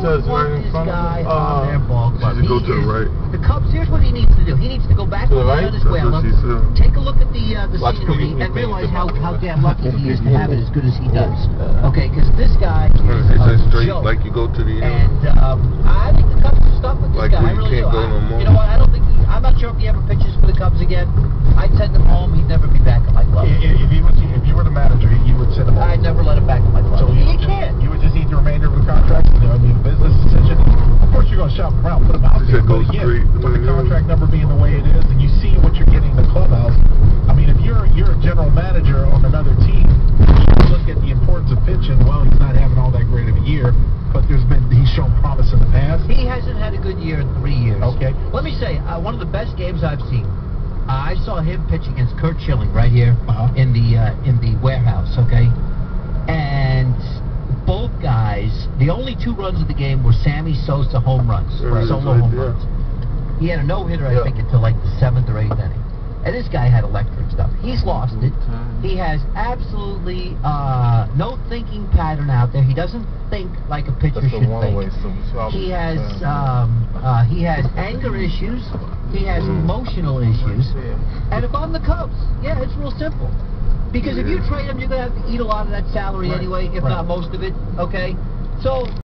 says right in front of guy on their ball club. Go to the right. The Cubs, here's what he needs to do. He needs to go back to Venezuela, take a look at the scenery, and realize how damn lucky he is to have it as good as he does. Okay, because this guy is straight, joke. like you go to the and I think the Cubs are stuck with this guy. I really do. You know what? I don't think I'm not sure if he ever pitches for the Cubs again. I'd send him home. He'd never be back in my club. If you were the manager, you would send him home. I'd never let him back in my club. So you can't. You would just eat the remainder of the contract. I mean, business decision. Of course, you're going to shop around, put him out there. But again, with the contract number being the way it is, and you see what you're getting in the clubhouse. I mean, if you're a general manager on another team, you look at the importance of pitching. Well, he's not having all that great of a year, but he's shown promise in the past. He hasn't had a good year in 3 years. Okay. Let me say, one of the best games I've seen. I saw him pitch against Kurt Schilling right here in the warehouse. Okay, and both guys, the only 2 runs of the game were Sammy Sosa home runs, solo home runs. He had a no-hitter, I think, until like the 7th or 8th inning. And this guy had electric stuff. He's lost it. He has absolutely no thinking pattern out there. He doesn't think like a pitcher should think. He has anger issues. He has emotional issues. And if I'm the Cubs, yeah, it's real simple. Because if you trade him, you're going to have to eat a lot of that salary anyway, if not most of it. Okay? So